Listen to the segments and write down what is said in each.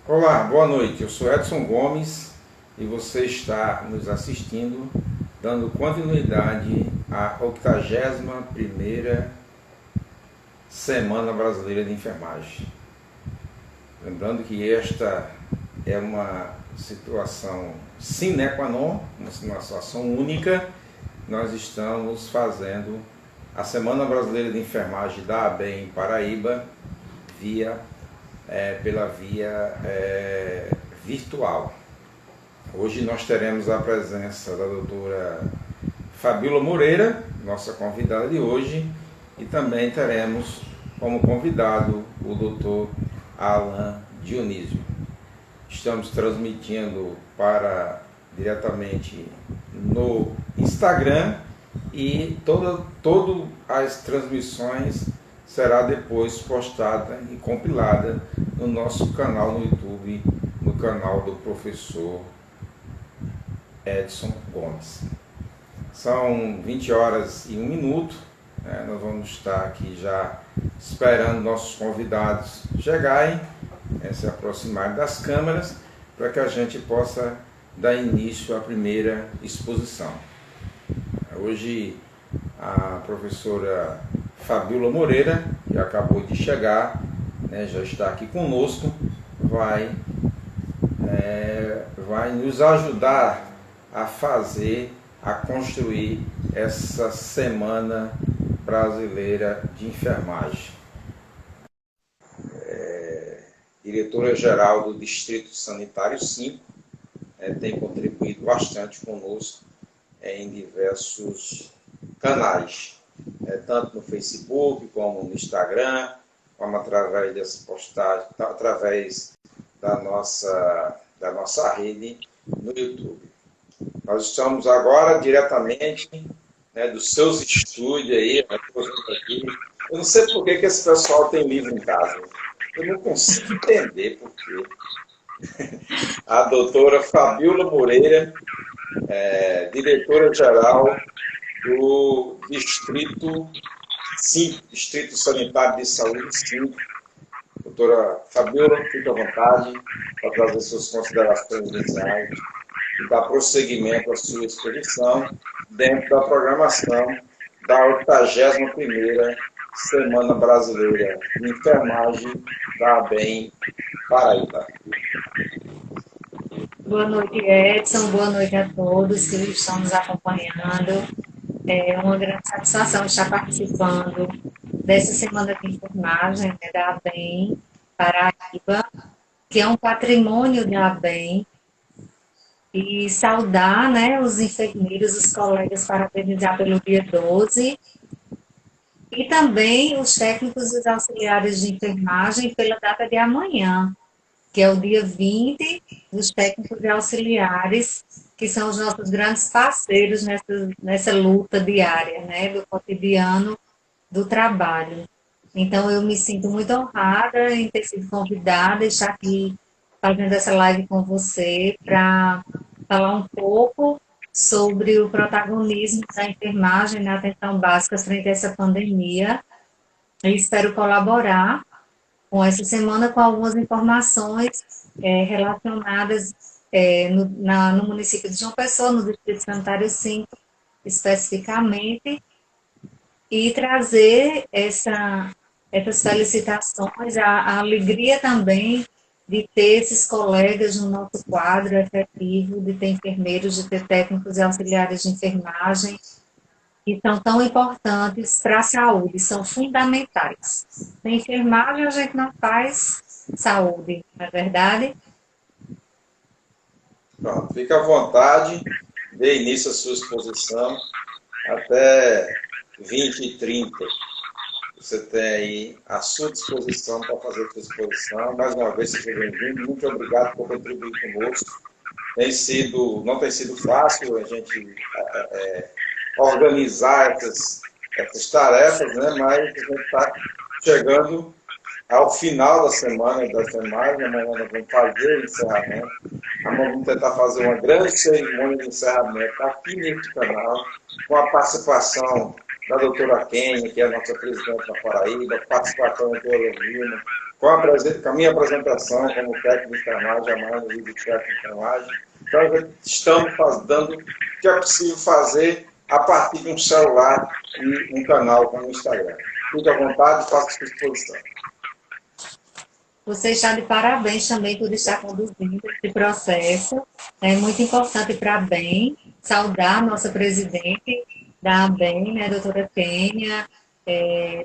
Olá, boa noite. Eu sou Edson Gomes e você está nos assistindo, dando continuidade à 81ª Semana Brasileira de Enfermagem. Lembrando que esta é uma situação sine qua non, uma situação única. Nós estamos fazendo a Semana Brasileira de Enfermagem da ABEM Paraíba pela via virtual. Hoje nós teremos a presença da doutora Fabíola Moreira, nossa convidada de hoje, e também teremos como convidado o doutor Alan Dionísio. Estamos transmitindo diretamente no Instagram e todas as transmissões será depois postada e compilada no nosso canal no YouTube, no canal do professor Edson Gomes. São 20 horas e 1 minuto, nós vamos estar aqui já esperando nossos convidados chegarem, se aproximarem das câmeras, para que a gente possa dar início à primeira exposição. Hoje a professora Fabíola Moreira, que acabou de chegar, já está aqui conosco, vai nos ajudar a construir essa Semana Brasileira de Enfermagem. Diretora-geral do Distrito Sanitário 5, tem contribuído bastante conosco em diversos canais, tanto no Facebook como no Instagram, como através dessa postagem, através da nossa rede no YouTube. Nós estamos agora diretamente dos seus estúdios aí, eu não sei por que esse pessoal tem livro em casa, eu não consigo entender por quê. A doutora Fabíola Moreira, diretora-geral do Distrito 5, Distrito Sanitário de Saúde 5. Doutora Fabíola, fique à vontade para trazer suas considerações iniciais e dar prosseguimento à sua exposição dentro da programação da 81ª Semana Brasileira de Enfermagem da ABEM Paraíba. Boa noite, Edson. Boa noite a todos que estão nos acompanhando. É uma grande satisfação estar participando dessa Semana de Enfermagem da ABEM Paraíba, que é um patrimônio da ABEM, e saudar os enfermeiros, os colegas, parabenizar pelo dia 12, e também os técnicos e os auxiliares de enfermagem pela data de amanhã, que é o dia 20, dos técnicos e auxiliares, que são os nossos grandes parceiros nessa luta diária, do cotidiano do trabalho. Então, eu me sinto muito honrada em ter sido convidada, estar aqui fazendo essa live com você, para falar um pouco sobre o protagonismo da enfermagem na atenção básica frente a essa pandemia. E espero colaborar com essa semana com algumas informações relacionadas no município de João Pessoa, no Distrito Sanitário 5, especificamente, e trazer essas felicitações, a alegria também de ter esses colegas no nosso quadro efetivo, de ter enfermeiros, de ter técnicos e auxiliares de enfermagem, que são tão importantes para a saúde, são fundamentais. Sem enfermagem a gente não faz saúde, não é verdade? Pronto, fique à vontade, dê início à sua exposição até 20h30. Você tem aí à sua disposição para fazer a sua exposição. Mais uma vez, seja bem-vindo. Muito obrigado por contribuir conosco. Não tem sido fácil a gente organizar essas tarefas, mas a gente está chegando ao final da semana, amanhã nós vamos fazer o encerramento. Amanhã vamos tentar fazer uma grande cerimônia de encerramento aqui neste canal, com a participação da doutora Kênia, que é a nossa presidente da Paraíba, participação da doutora Lina, com a minha apresentação como técnico de enfermagem, a mais no vídeo técnico de enfermagem. Então, estamos dando o que é possível fazer a partir de um celular e um canal como o Instagram. Fique à vontade, faça a sua exposição. Você está de parabéns também por estar conduzindo esse processo. É muito importante para a ABEM, saudar a nossa presidente da ABEM, né, doutora Kênia,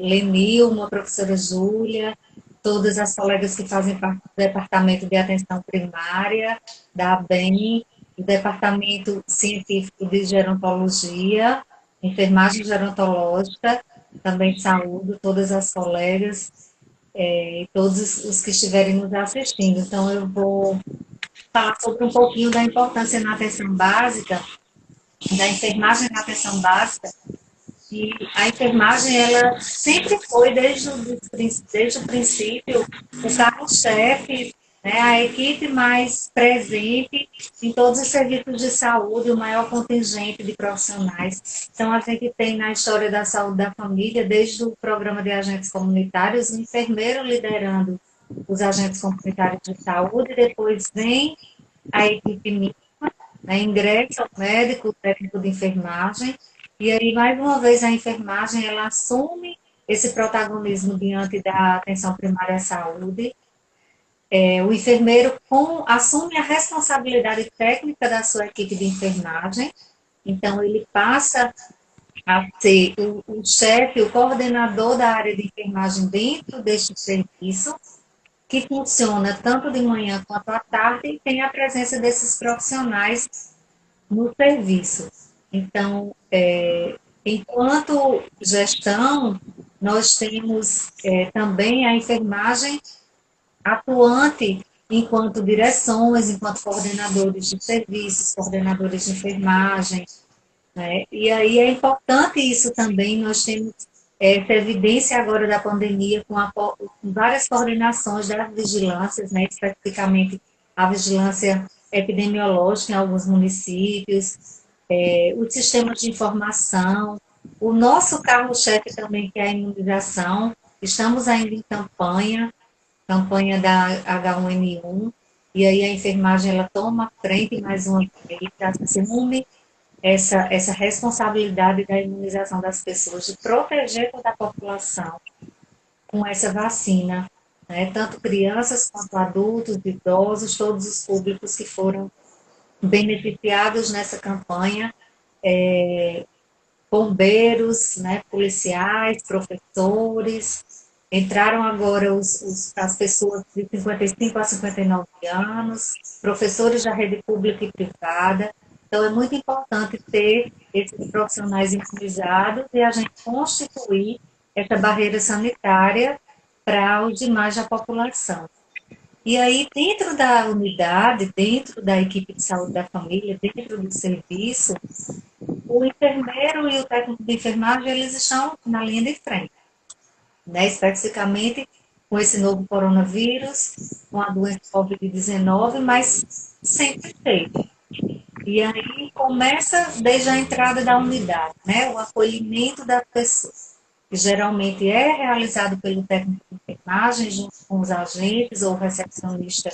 Lenilma, professora Júlia, todas as colegas que fazem parte do Departamento de Atenção Primária da ABEM, do Departamento Científico de Gerontologia, Enfermagem Gerontológica, também saúdo todas as colegas e todos os que estiverem nos assistindo. Então, eu vou falar sobre um pouquinho da importância na atenção básica, da enfermagem na atenção básica. E a enfermagem, ela sempre foi, desde o princípio, o carro-chefe, né, a equipe mais presente em todos os serviços de saúde, o maior contingente de profissionais. Então, a gente tem na história da saúde da família, desde o programa de agentes comunitários, o enfermeiro liderando os agentes comunitários de saúde, depois vem a equipe mínima, né, ingressa o médico, o técnico de enfermagem, e aí, mais uma vez, a enfermagem, ela assume esse protagonismo diante da atenção primária à saúde. O enfermeiro assume a responsabilidade técnica da sua equipe de enfermagem, então ele passa a ser o chefe, o coordenador da área de enfermagem dentro deste serviço, que funciona tanto de manhã quanto à tarde e tem a presença desses profissionais no serviço. Então, enquanto gestão, nós temos também a enfermagem atuante enquanto direções, enquanto coordenadores de serviços, coordenadores de enfermagem, né? E aí é importante isso também, nós temos essa evidência agora da pandemia com várias coordenações das vigilâncias, né? Especificamente a vigilância epidemiológica em alguns municípios, os sistemas de informação, o nosso carro-chefe também, que é a imunização. Estamos ainda em campanha da H1N1, e aí a enfermagem ela toma frente mais uma vez, assume essa responsabilidade da imunização das pessoas, de proteger toda a população com essa vacina, né? Tanto crianças quanto adultos, idosos, todos os públicos que foram beneficiados nessa campanha, bombeiros, né, policiais, professores, entraram agora as pessoas de 55 a 59 anos, professores da rede pública e privada. Então, é muito importante ter esses profissionais imunizados e a gente constituir essa barreira sanitária para os demais da população. E aí, dentro da unidade, dentro da equipe de saúde da família, dentro do serviço, o enfermeiro e o técnico de enfermagem, eles estão na linha de frente, né? Especificamente com esse novo coronavírus, com a doença Covid-19, mas sempre teve. E aí começa desde a entrada da unidade, né? O acolhimento das pessoas, que geralmente é realizado pelo técnico de enfermagem, junto com os agentes ou o recepcionista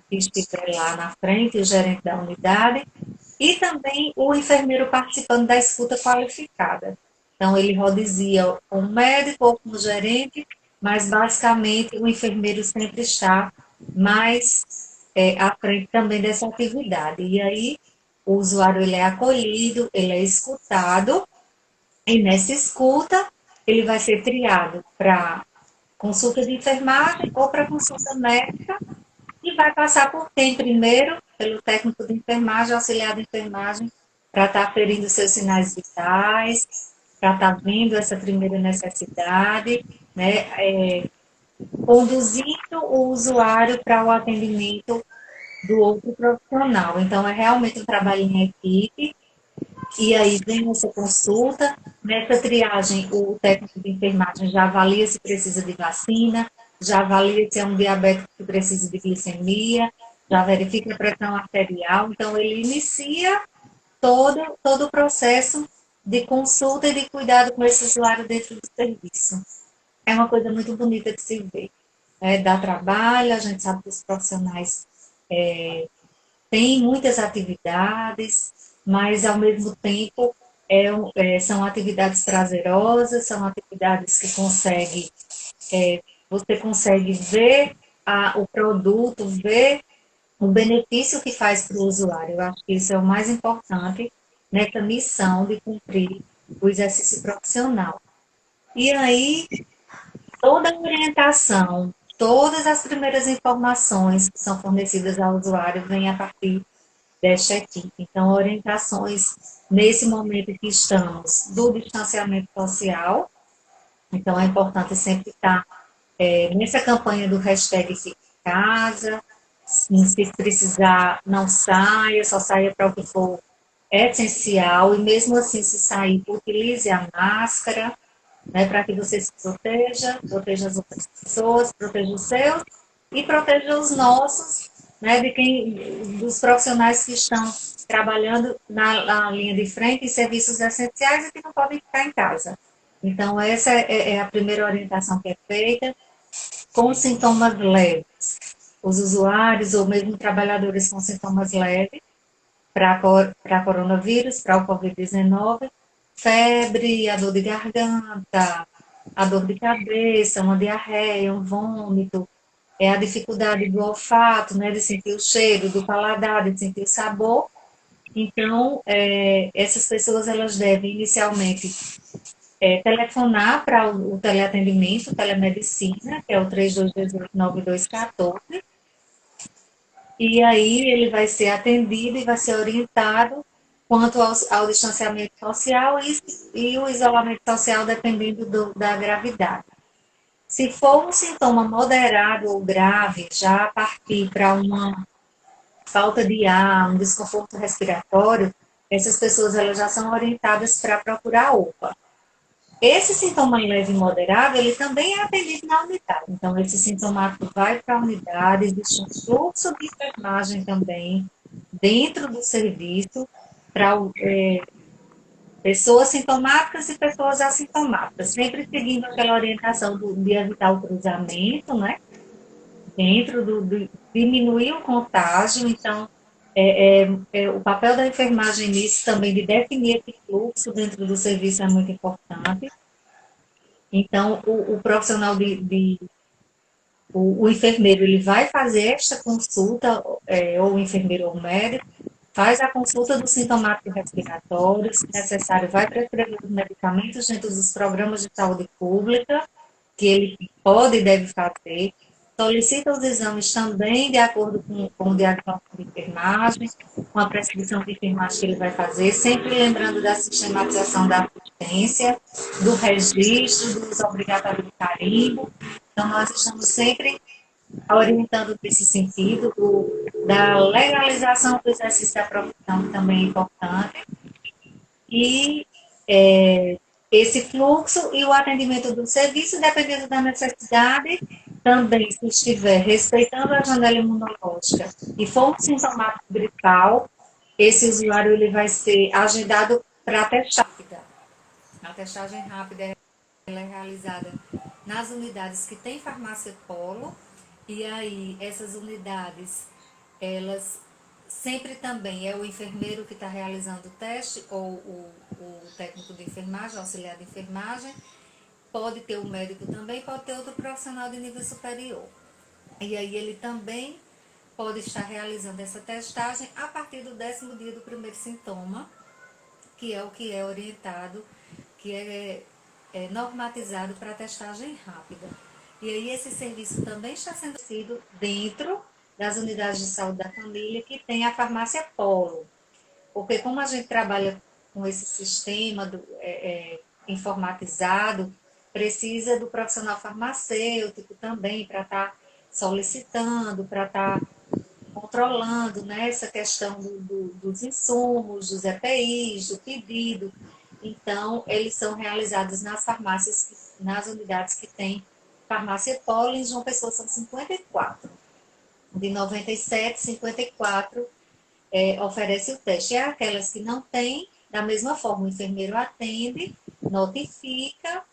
que estiver lá na frente, o gerente da unidade, e também o enfermeiro participando da escuta qualificada. Então, ele rodizia com o médico ou com o gerente, mas basicamente o enfermeiro sempre está mais à frente também dessa atividade. E aí, o usuário ele é acolhido, ele é escutado, e nessa escuta, ele vai ser triado para consulta de enfermagem ou para consulta médica, e vai passar por quem primeiro? Pelo técnico de enfermagem, auxiliar de enfermagem, para estar aferindo seus sinais vitais, para estar vendo essa primeira necessidade, né? Conduzindo o usuário para o atendimento do outro profissional. Então, é realmente um trabalho em equipe, e aí vem essa consulta. Nessa triagem, o técnico de enfermagem já avalia se precisa de vacina, já avalia se é um diabético que precisa de glicemia, já verifica a pressão arterial. Então, ele inicia todo o processo de consulta e de cuidado com esse usuário dentro do serviço. É uma coisa muito bonita de se ver. dá trabalho, a gente sabe que os profissionais têm muitas atividades, mas ao mesmo tempo são atividades prazerosas, são atividades que você consegue ver o produto, ver o benefício que faz para o usuário. Eu acho que isso é o mais importante nessa missão de cumprir o exercício profissional. E aí, toda a orientação, todas as primeiras informações que são fornecidas ao usuário vêm a partir desta equipe. Então, orientações nesse momento que estamos do distanciamento social. Então, é importante sempre estar nessa campanha do hashtag Fique em Casa. Se precisar, não saia, só saia para o que for essencial. E mesmo assim, se sair, utilize a máscara, né, para que você se proteja as outras pessoas, proteja os seus e proteja os nossos, né, dos profissionais que estão trabalhando na linha de frente em serviços essenciais e que não podem ficar em casa. Então, essa é a primeira orientação que é feita. Com sintomas leves, os usuários ou mesmo trabalhadores com sintomas leves para coronavírus, para o Covid-19, febre, a dor de garganta, a dor de cabeça, uma diarreia, um vômito, a dificuldade do olfato, né, de sentir o cheiro, do paladar, de sentir o sabor. Então, essas pessoas elas devem inicialmente telefonar para o teleatendimento, telemedicina, que é o 3228-9214, e aí ele vai ser atendido e vai ser orientado quanto ao distanciamento social e o isolamento social, dependendo da gravidade. Se for um sintoma moderado ou grave, já partir para uma falta de ar, um desconforto respiratório, essas pessoas elas já são orientadas para procurar a UPA. Esse sintoma leve e moderado, ele também é atendido na unidade. Então, esse sintomático vai para a unidade, existe um fluxo de enfermagem também dentro do serviço para pessoas sintomáticas e pessoas assintomáticas, sempre seguindo aquela orientação de evitar o cruzamento, né? Dentro diminuir o contágio. Então, o papel da enfermagem nisso também de definir esse fluxo dentro do serviço é muito importante. Então, o profissional o enfermeiro, ele vai fazer esta consulta, ou o enfermeiro ou o médico, faz a consulta do sintomático respiratório, se necessário, vai prescrever os medicamentos dentro dos programas de saúde pública, que ele pode e deve fazer, solicita os exames também de acordo com o diagnóstico de enfermagem, com a prescrição de enfermagem que ele vai fazer, sempre lembrando da sistematização da assistência, do registro, dos obrigatórios de carimbo. Então, nós estamos sempre orientando nesse sentido, da legalização do exercício da profissão, que também é importante, e esse fluxo e o atendimento do serviço, dependendo da necessidade, também, se estiver respeitando a janela imunológica e for um sintomático gripal, esse usuário ele vai ser agendado para testagem. A testagem rápida ela é realizada nas unidades que tem farmácia polo, e aí essas unidades, elas sempre também é o enfermeiro que está realizando o teste, ou o técnico de enfermagem, auxiliar de enfermagem, pode ter o médico também, pode ter outro profissional de nível superior. E aí ele também pode estar realizando essa testagem a partir do 10º dia do primeiro sintoma, que é o que é orientado, que é normatizado para testagem rápida. E aí esse serviço também está sendo sido dentro das unidades de saúde da família que tem a farmácia Polo. Porque como a gente trabalha com esse sistema informatizado, precisa do profissional farmacêutico também para estar solicitando, para estar controlando, né, essa questão dos insumos, dos EPIs, do pedido. Então, eles são realizados nas farmácias, nas unidades que tem farmácia Polo. Em João Pessoa são 54. De 97, 54 oferece o teste. É aquelas que não tem, da mesma forma, o enfermeiro atende, notifica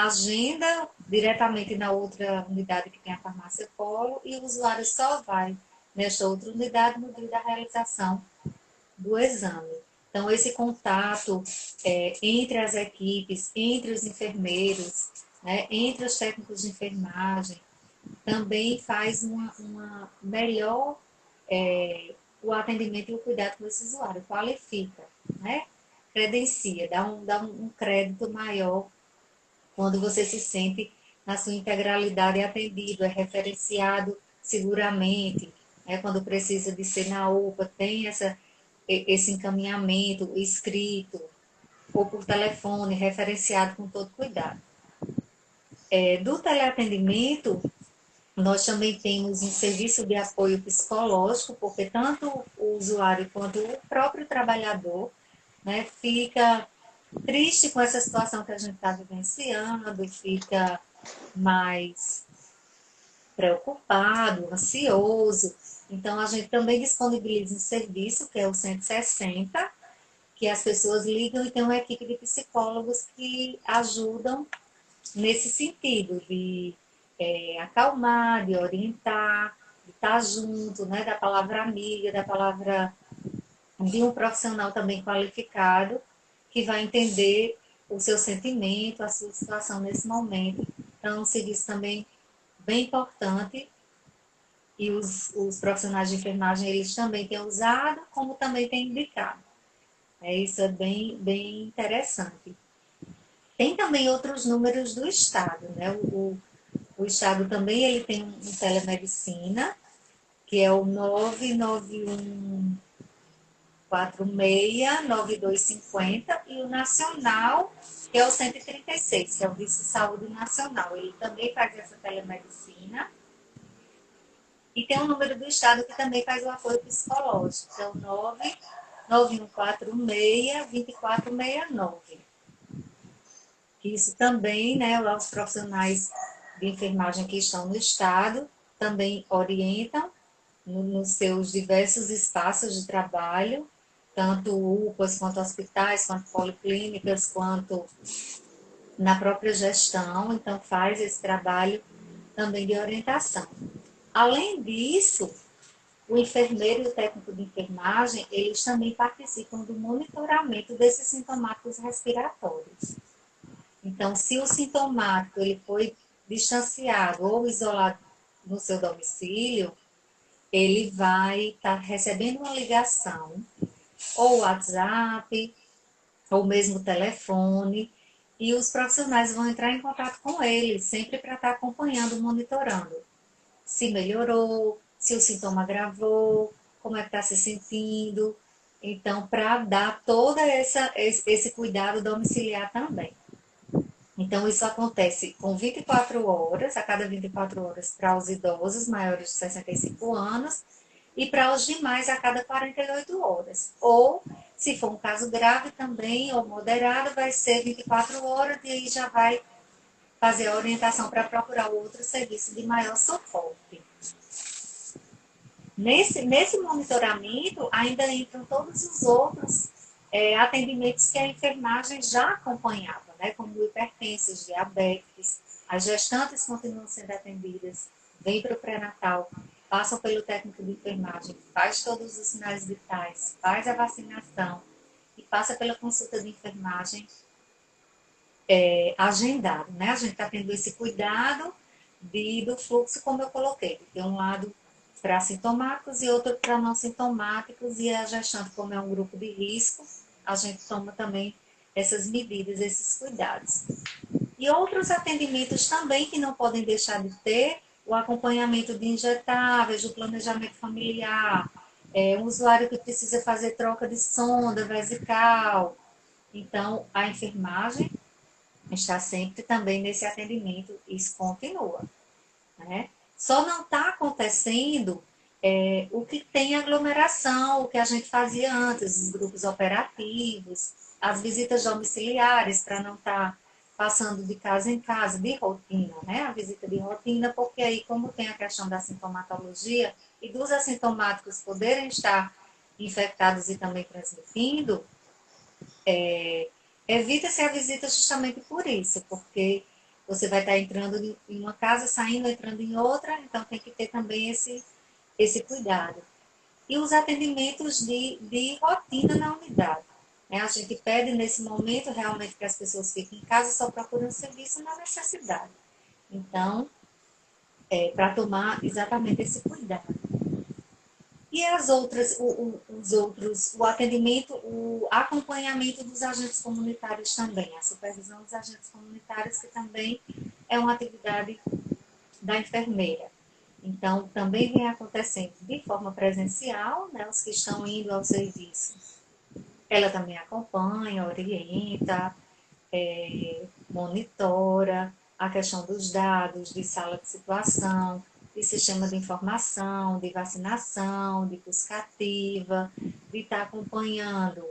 agenda diretamente na outra unidade que tem a farmácia Polo e o usuário só vai nesta outra unidade no dia da realização do exame. Então, esse contato entre as equipes, entre os enfermeiros, né, entre os técnicos de enfermagem, também faz uma melhor o atendimento e o cuidado com esse usuário, qualifica, né? Credencia, dá um crédito maior quando você se sente na sua integralidade atendido, é referenciado seguramente, né? Quando precisa de ser na UPA, tem esse encaminhamento escrito ou por telefone, referenciado com todo cuidado. Do teleatendimento, nós também temos um serviço de apoio psicológico, porque tanto o usuário quanto o próprio trabalhador, né, fica triste com essa situação que a gente está vivenciando, fica mais preocupado, ansioso. Então, a gente também disponibiliza um serviço, que é o 160, que as pessoas ligam e tem uma equipe de psicólogos que ajudam nesse sentido, de acalmar, de orientar, de estar junto, né, da palavra amiga, da palavra de um profissional também qualificado, que vai entender o seu sentimento, a sua situação nesse momento. Então, é um serviço também bem importante e os profissionais de enfermagem, eles também têm usado, como também têm indicado. Isso é bem interessante. Tem também outros números do Estado, né? O Estado também ele tem um telemedicina, que é o 991469250, e o nacional, que é o 136, que é o Vice Saúde Nacional. Ele também faz essa telemedicina. E tem um número do Estado que também faz o apoio psicológico, que é o 99146-2469. Isso também, né, os profissionais de enfermagem que estão no Estado também orientam nos seus diversos espaços de trabalho, tanto UPAs, quanto hospitais, quanto policlínicas, quanto na própria gestão. Então, faz esse trabalho também de orientação. Além disso, o enfermeiro e o técnico de enfermagem, eles também participam do monitoramento desses sintomáticos respiratórios. Então, se o sintomático ele foi distanciado ou isolado no seu domicílio, ele vai estar recebendo uma ligação, ou WhatsApp, ou mesmo telefone, e os profissionais vão entrar em contato com ele, sempre para estar acompanhando, monitorando. Se melhorou, se o sintoma agravou, como é que está se sentindo. Então, para dar todo esse cuidado domiciliar também. Então, isso acontece com 24 horas, a cada 24 horas para os idosos maiores de 65 anos e para os demais a cada 48 horas. Ou, se for um caso grave também, ou moderado, vai ser 24 horas e aí já vai fazer a orientação para procurar outro serviço de maior suporte. Nesse monitoramento, ainda entram todos os outros atendimentos que a enfermagem já acompanhava, né, como hipertensos, diabetes, as gestantes continuam sendo atendidas, vêm para o pré-natal, passam pelo técnico de enfermagem, faz todos os sinais vitais, faz a vacinação e passa pela consulta de enfermagem agendado, né? A gente está tendo esse cuidado do fluxo, como eu coloquei, de um lado para sintomáticos e outro para não sintomáticos, e a gestante, como é um grupo de risco, a gente toma também essas medidas, esses cuidados. E outros atendimentos também que não podem deixar de ter, o acompanhamento de injetáveis, o planejamento familiar, um usuário que precisa fazer troca de sonda vesical. Então, a enfermagem está sempre também nesse atendimento, isso continua, né? Só não está acontecendo o que tem aglomeração, o que a gente fazia antes, os grupos operativos, as visitas domiciliares, para não estar passando de casa em casa, de rotina, né? A visita de rotina, porque aí, como tem a questão da sintomatologia e dos assintomáticos poderem estar infectados e também transmitindo, evita-se a visita justamente por isso, porque você vai estar entrando em uma casa, saindo, entrando em outra, então tem que ter também esse cuidado. E os atendimentos de rotina na unidade. Né? A gente pede nesse momento realmente que as pessoas fiquem em casa, só procurando serviço na necessidade. Então, para tomar exatamente esse cuidado. E as outras, o atendimento, o acompanhamento dos agentes comunitários também, a supervisão dos agentes comunitários, que também é uma atividade da enfermeira. Então, também vem acontecendo de forma presencial, né, os que estão indo ao serviço. Ela também acompanha, orienta, monitora a questão dos dados, de sala de situação, de sistema de informação, de vacinação, de busca ativa, de estar acompanhando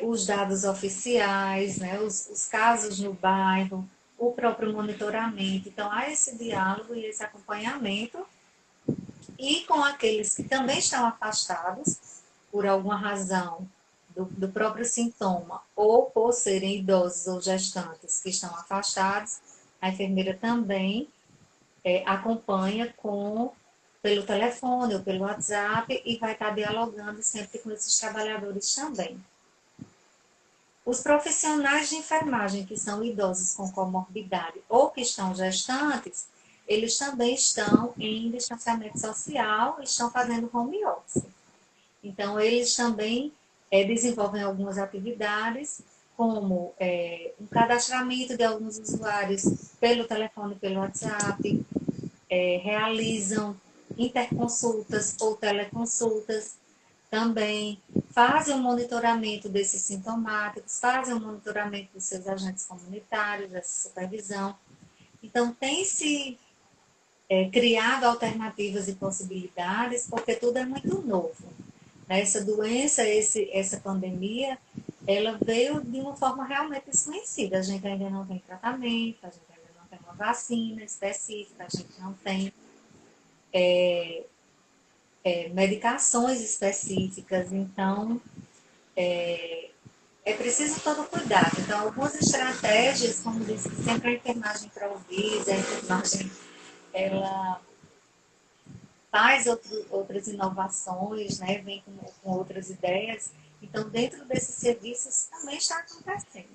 os dados oficiais, né, os casos no bairro, o próprio monitoramento. Então, há esse diálogo e esse acompanhamento. E com aqueles que também estão afastados, por alguma razão, do próprio sintoma, ou por serem idosos ou gestantes que estão afastados, a enfermeira também acompanha pelo telefone ou pelo WhatsApp e vai estar dialogando sempre com esses trabalhadores também. Os profissionais de enfermagem que são idosos com comorbidade ou que estão gestantes, eles também estão em distanciamento social e estão fazendo home office. Então, eles também desenvolvem algumas atividades, como um cadastramento de alguns usuários pelo telefone, pelo WhatsApp, realizam interconsultas ou teleconsultas, também fazem o monitoramento desses sintomáticos, fazem o monitoramento dos seus agentes comunitários, dessa supervisão. Então, tem-se criado alternativas e possibilidades, porque tudo é muito novo. Essa doença, essa pandemia, ela veio de uma forma realmente desconhecida. A gente ainda não tem tratamento, a gente ainda não tem uma vacina específica, a gente não tem medicações específicas. Então, é preciso todo cuidado. Então, algumas estratégias, como disse, sempre a enfermagem improvisa, a enfermagem ela faz outras inovações, né? Vem com outras ideias. Então, dentro desses serviços também está acontecendo.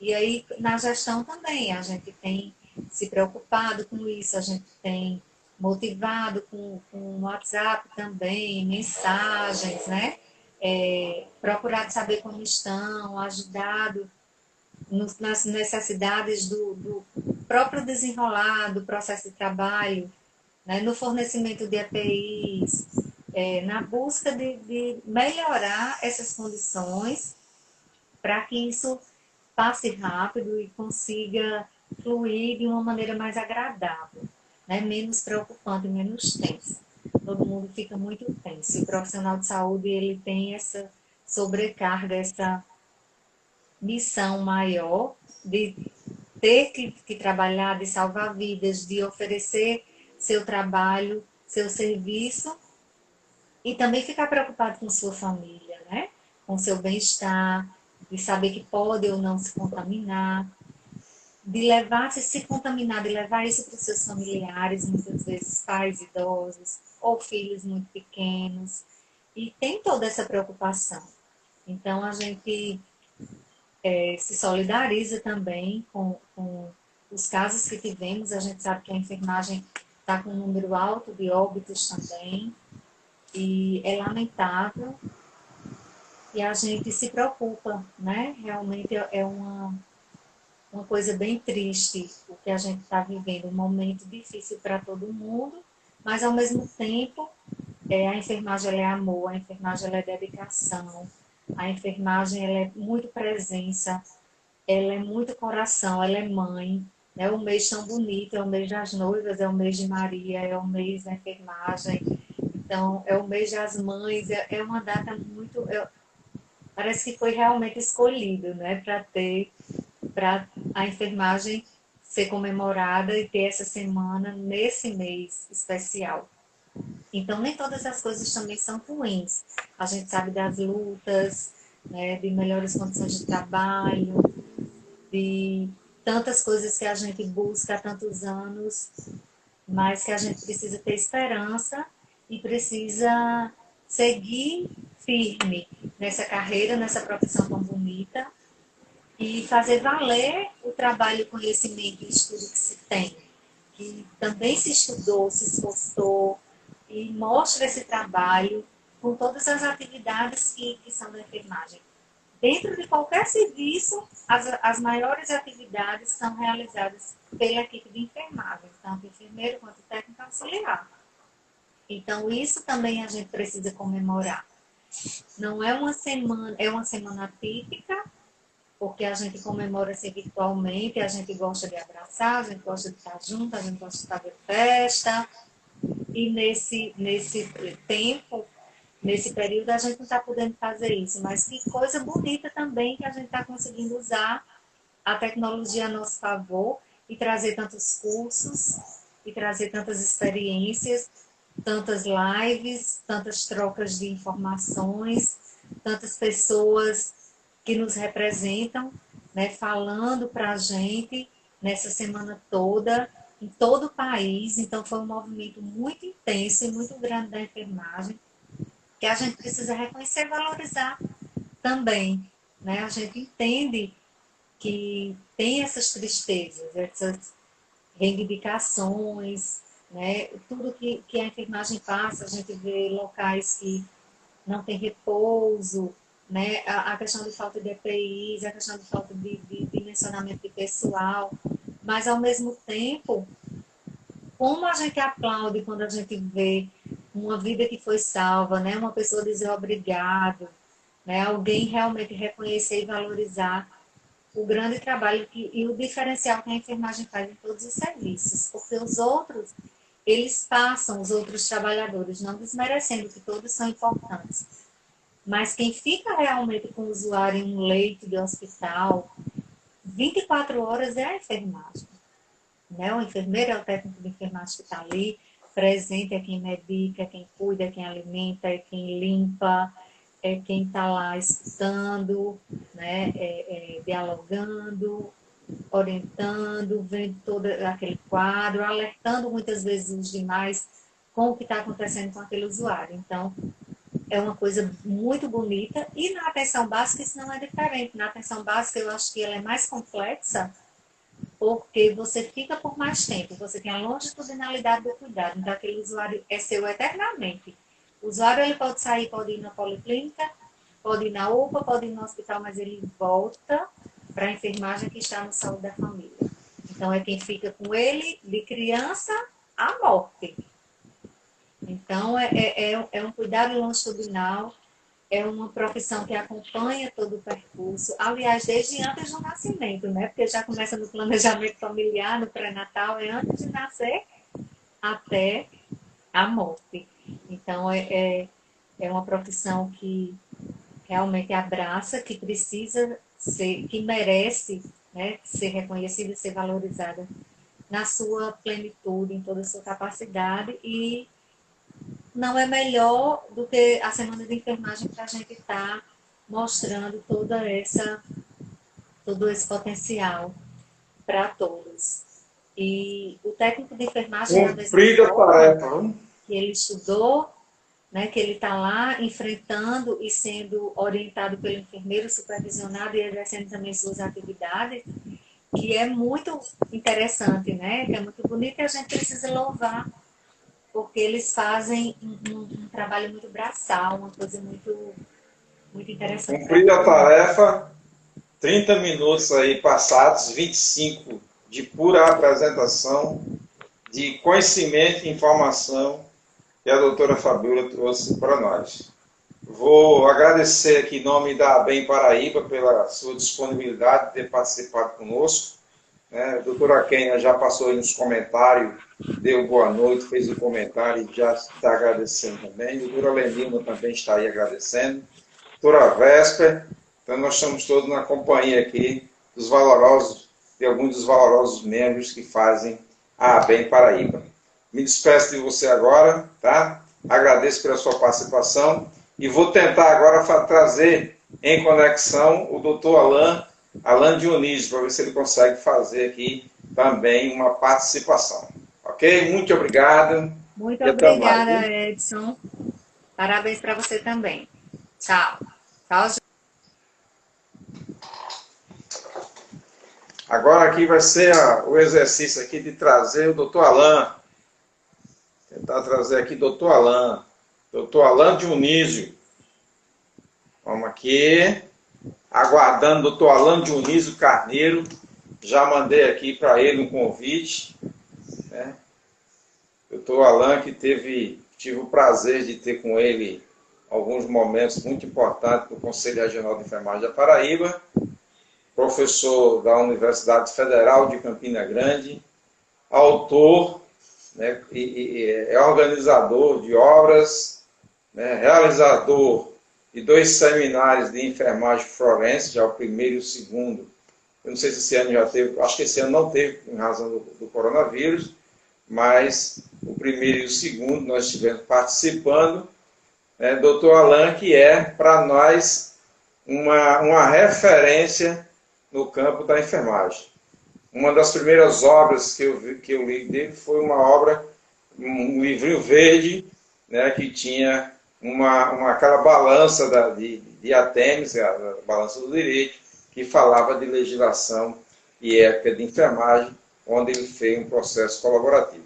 E aí, na gestão também, a gente tem se preocupado com isso, a gente tem motivado com o WhatsApp também, mensagens, né? Procurado saber como estão, ajudado nas necessidades do próprio desenrolar do processo de trabalho, né, no fornecimento de EPIs, na busca de melhorar essas condições para que isso passe rápido e consiga fluir de uma maneira mais agradável, né, menos preocupante, menos tensa. Todo mundo fica muito tenso. E o profissional de saúde ele tem essa sobrecarga, essa missão maior de ter que trabalhar, de salvar vidas, de oferecer seu trabalho, seu serviço e também ficar preocupado com sua família, né? Com seu bem-estar, de saber que pode ou não se contaminar, de levar, se contaminar, de levar isso para os seus familiares, muitas vezes pais idosos ou filhos muito pequenos, e tem toda essa preocupação. Então, a gente se solidariza também com os casos que tivemos. A gente sabe que a enfermagem está com um número alto de óbitos também, e é lamentável, e a gente se preocupa, né? Realmente é uma coisa bem triste o que a gente está vivendo, um momento difícil para todo mundo, mas ao mesmo tempo a enfermagem ela é amor, a enfermagem ela é dedicação, a enfermagem ela é muito presença, ela é muito coração, ela é mãe. É um mês tão bonito, é o mês das noivas, é o mês de Maria, é o mês da enfermagem. Então, é o mês das mães, é uma data muito... parece que foi realmente escolhido, né, para a enfermagem ser comemorada e ter essa semana nesse mês especial. Então, nem todas as coisas também são ruins. A gente sabe das lutas, né, de melhores condições de trabalho, de tantas coisas que a gente busca há tantos anos, mas que a gente precisa ter esperança e precisa seguir firme nessa carreira, nessa profissão tão bonita e fazer valer o trabalho, o conhecimento e estudo que se tem, que também se estudou, se esforçou e mostra esse trabalho com todas as atividades que são da enfermagem. Dentro de qualquer serviço, as maiores atividades são realizadas pela equipe de enfermagem, tanto enfermeiro quanto técnico auxiliar. Então, isso também a gente precisa comemorar. Não é uma semana, é uma semana típica, porque a gente comemora-se virtualmente, a gente gosta de abraçar, a gente gosta de estar junto, a gente gosta de fazer festa. E nesse tempo, nesse período, a gente não está podendo fazer isso. Mas que coisa bonita também que a gente está conseguindo usar a tecnologia a nosso favor e trazer tantos cursos, e trazer tantas experiências, tantas lives, tantas trocas de informações, tantas pessoas que nos representam, né, falando para a gente nessa semana toda, em todo o país. Então, foi um movimento muito intenso e muito grande da enfermagem, que a gente precisa reconhecer e valorizar também. Né? A gente entende que tem essas tristezas, essas reivindicações, né? Tudo que a enfermagem passa, a gente vê locais que não tem repouso, né? A questão de falta de EPIs, a questão de falta de dimensionamento de pessoal, mas ao mesmo tempo, como a gente aplaude quando a gente vê uma vida que foi salva, né? Uma pessoa dizer obrigado, né? Alguém realmente reconhecer e valorizar o grande trabalho e o diferencial que a enfermagem faz em todos os serviços, porque os outros, eles passam, os outros trabalhadores, não desmerecendo que todos são importantes, mas quem fica realmente com o usuário em um leito de hospital, 24 horas é a enfermagem. Né? O enfermeiro é o técnico de enfermagem que está ali, presente, é quem medica, é quem cuida, é quem alimenta, é quem limpa, é quem está lá escutando, né? Dialogando, orientando, vendo todo aquele quadro, alertando muitas vezes os demais com o que está acontecendo com aquele usuário. Então, é uma coisa muito bonita. E na atenção básica isso não é diferente. Na atenção básica eu acho que ela é mais complexa, porque você fica por mais tempo, você tem a longitudinalidade do cuidado, então aquele usuário é seu eternamente. O usuário ele pode sair, pode ir na policlínica, pode ir na UPA, pode ir no hospital, mas ele volta para a enfermagem que está no saúde da família. Então é quem fica com ele de criança à morte. Então é um cuidado longitudinal, é uma profissão que acompanha todo o percurso, aliás, desde antes do nascimento, né? Porque já começa no planejamento familiar, no pré-natal, é antes de nascer até a morte. Então, é uma profissão que realmente abraça, que precisa ser, que merece, né, ser reconhecida e ser valorizada na sua plenitude, em toda a sua capacidade, e não é melhor do que a semana de enfermagem para a gente estar mostrando todo esse potencial para todos. E o técnico de enfermagem da mesma forma que ele estudou, né, que ele está lá enfrentando e sendo orientado pelo enfermeiro, supervisionado e exercendo também suas atividades, que é muito interessante, né, que é muito bonito e a gente precisa louvar, porque eles fazem um trabalho muito braçal, uma coisa muito, muito interessante. Cumprida a tarefa, 30 minutos aí passados, 25 de pura apresentação, de conhecimento e informação que a doutora Fabíola trouxe para nós. Vou agradecer aqui em nome da ABEM Paraíba pela sua disponibilidade de ter participado conosco. A doutora Kênia já passou aí nos comentários, deu boa noite, fez um comentário e já está agradecendo também. A doutora Lenilma também está aí agradecendo. Doutora Vésper, então nós estamos todos na companhia aqui dos valorosos, de alguns dos valorosos membros que fazem a ABEM Paraíba. Me despeço de você agora, tá? Agradeço pela sua participação e vou tentar agora trazer em conexão o doutor Alain Alan Dionísio, para ver se ele consegue fazer aqui também uma participação. Ok? Muito obrigado. Muito E até mais. obrigada, Edson. Parabéns para você também. Tchau. Tchau. Agora aqui vai ser o exercício aqui de trazer o doutor Alan. Tentar trazer aqui doutor Alan. Doutor Alan Dionísio. Vamos aqui. Aguardando o doutor Alan Dionísio Carneiro. Já mandei aqui para ele um convite. Né? Doutor Alan, que tive o prazer de ter com ele alguns momentos muito importantes no Conselho Regional de Enfermagem da Paraíba, professor da Universidade Federal de Campina Grande, autor, né, e é organizador de obras, né, realizador de 2 seminários de enfermagem forense, já o primeiro e o segundo. Eu não sei se esse ano já teve, acho que esse ano não teve, em razão do coronavírus, mas o primeiro e o segundo nós estivemos participando. Doutor Alan, que é, para nós, uma referência no campo da enfermagem. Uma das primeiras obras que eu li dele foi uma obra, um livrinho verde, né, que tinha aquela balança de Artemis, a balança do direito, que falava de legislação e ética de enfermagem, onde ele fez um processo colaborativo.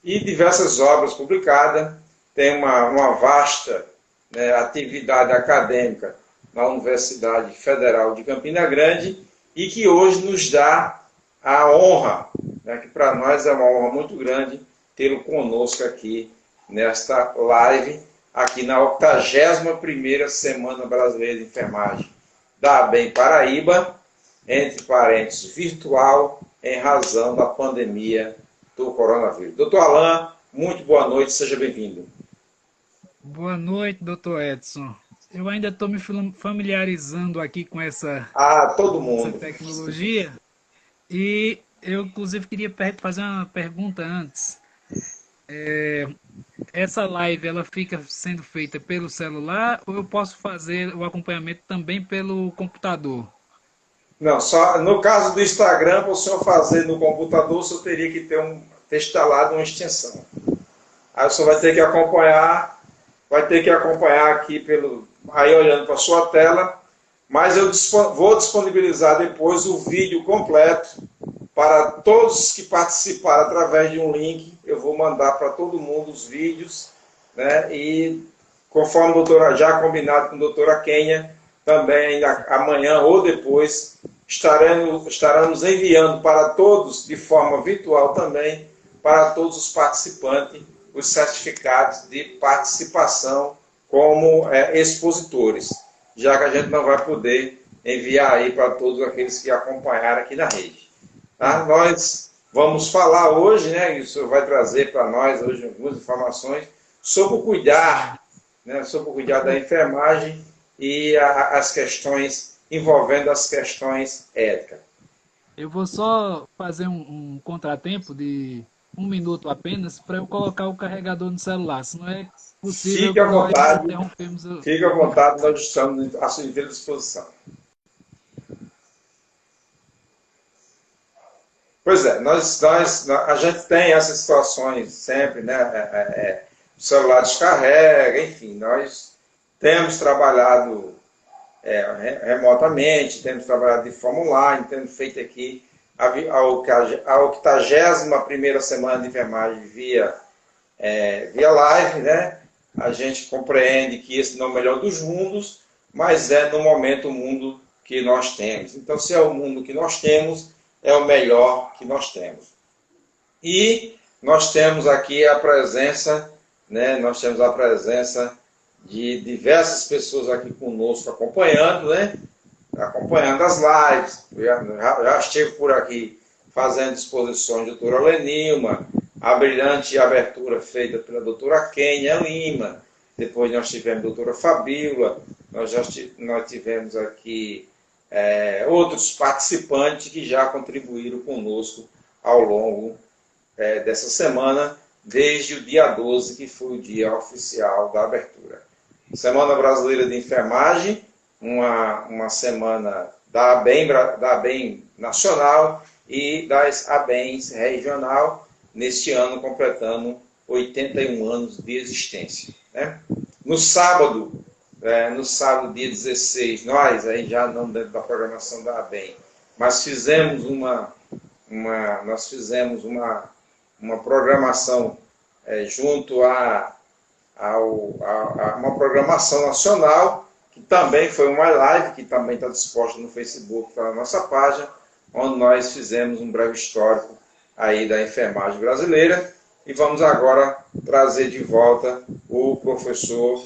E diversas obras publicadas, tem uma vasta, né, atividade acadêmica na Universidade Federal de Campina Grande e que hoje nos dá a honra, né, que para nós é uma honra muito grande tê-lo conosco aqui nesta live, aqui na 81ª Semana Brasileira de Enfermagem da ABEM Paraíba, entre parênteses, virtual, em razão da pandemia do coronavírus. Doutor Alan, muito boa noite, seja bem-vindo. Boa noite, doutor Edson. Eu ainda estou me familiarizando aqui com essa Todo mundo. tecnologia e eu, inclusive, queria fazer uma pergunta antes. Essa live, ela fica sendo feita pelo celular ou eu posso fazer o acompanhamento também pelo computador? Não, só no caso do Instagram, para o senhor fazer no computador, o senhor teria que ter instalado uma extensão. Aí o senhor vai ter que acompanhar aqui aí olhando para a sua tela, mas eu vou disponibilizar depois o vídeo completo para todos que participaram através de um link. Eu vou mandar para todo mundo os vídeos, né? E conforme já combinado com a doutora Kênia, também ainda amanhã ou depois estaremos enviando para todos, de forma virtual também, para todos os participantes, os certificados de participação como expositores, já que a gente não vai poder enviar aí para todos aqueles que acompanharam aqui na rede. Tá? Nós vamos falar hoje, né, e o senhor vai trazer para nós hoje algumas informações sobre o cuidar, né, sobre o cuidar da enfermagem e as questões envolvendo as questões éticas. Eu vou só fazer um contratempo de 1 minuto apenas para eu colocar o carregador no celular, se não é possível. Fique à vontade, interrompemos fique à vontade, nós estamos à sua inteira disposição. Pois é, a gente tem essas situações sempre, né? O celular descarrega, enfim, nós temos trabalhado remotamente, temos trabalhado de forma online, temos feito aqui a 81ª Semana de Enfermagem via live, né? A gente compreende que esse não é o melhor dos mundos, mas no momento o mundo que nós temos. Então, se é o mundo que nós temos, é o melhor que nós temos. E nós temos aqui a presença, né? Nós temos a presença de diversas pessoas aqui conosco acompanhando, né? Acompanhando as lives. Já estive por aqui fazendo exposições da doutora Lenilma, a brilhante abertura feita pela doutora Kênia Lima, depois nós tivemos a doutora Fabíola, nós tivemos aqui outros participantes que já contribuíram conosco ao longo dessa semana, desde o dia 12, que foi o dia oficial da abertura. Semana Brasileira de Enfermagem, uma semana da ABEM Nacional e das ABEMs Regional, neste ano completando 81 anos de existência. Né? No sábado, dia 16, nós, aí já não dentro da programação da ABEM, mas fizemos uma programação junto a uma programação nacional, que também foi uma live, que também está disposta no Facebook, na nossa página, onde nós fizemos um breve histórico aí da enfermagem brasileira. E vamos agora trazer de volta o professor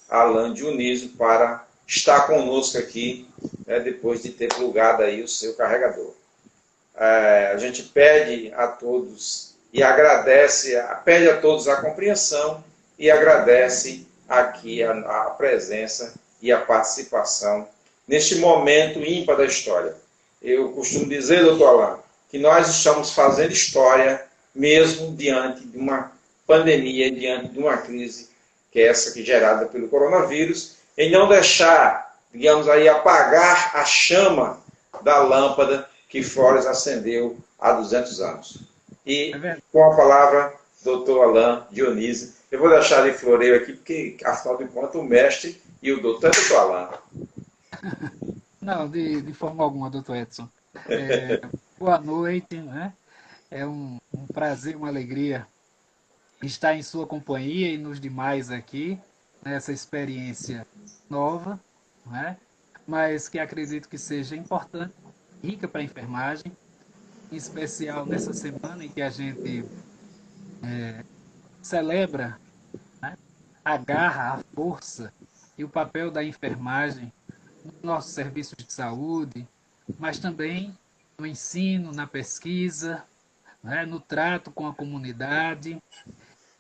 Alain Dionísio para estar conosco aqui, depois de ter plugado aí o seu carregador. A gente pede a todos e agradece, pede a todos a compreensão e agradece aqui a presença e a participação neste momento ímpar da história. Eu costumo dizer, doutor Alain, que nós estamos fazendo história mesmo diante de uma pandemia, diante de uma crise que é essa que é gerada pelo coronavírus, em não deixar, digamos aí, apagar a chama da lâmpada que Flores acendeu há 200 anos. E, com a palavra, doutor Alain Dionísio, eu vou deixar de floreio aqui, porque, afinal de contas, o mestre e o doutor é doutor Alain. Não, de forma alguma, doutor Edson. Boa noite, né? É um prazer, uma alegria estar em sua companhia e nos demais aqui, nessa experiência nova, né? Mas que acredito que seja importante, rica para a enfermagem, em especial nessa semana em que a gente celebra, né, a garra, a força e o papel da enfermagem nos nossos serviços de saúde, mas também no ensino, na pesquisa, né, no trato com a comunidade,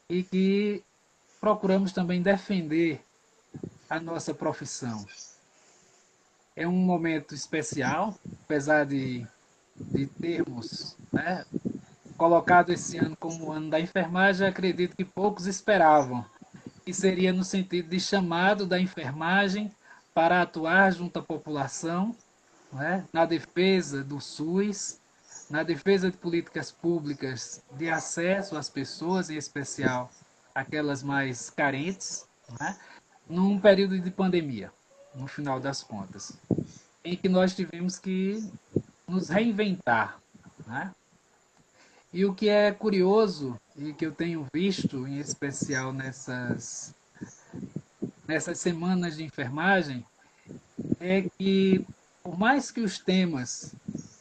e que procuramos também defender a nossa profissão. É um momento especial, apesar de termos, né, colocado esse ano como o ano da enfermagem, acredito que poucos esperavam, que seria no sentido de chamado da enfermagem para atuar junto à população, né, na defesa do SUS, na defesa de políticas públicas de acesso às pessoas, em especial aquelas mais carentes, né, num período de pandemia, no final das contas, em que nós tivemos que nos reinventar, né? E o que é curioso e que eu tenho visto, em especial nessas semanas de enfermagem, é que, por mais que os temas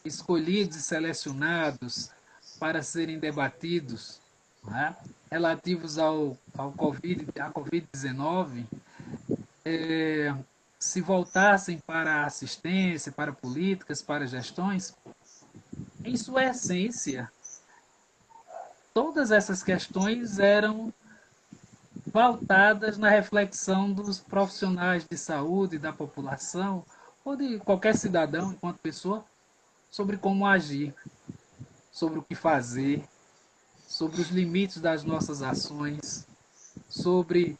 escolhidos e selecionados para serem debatidos, né, relativos à Covid-19, se voltassem para a assistência, para políticas, para gestões, em sua essência, todas essas questões eram pautadas na reflexão dos profissionais de saúde, da população, ou de qualquer cidadão, enquanto pessoa, sobre como agir, sobre o que fazer, sobre os limites das nossas ações, sobre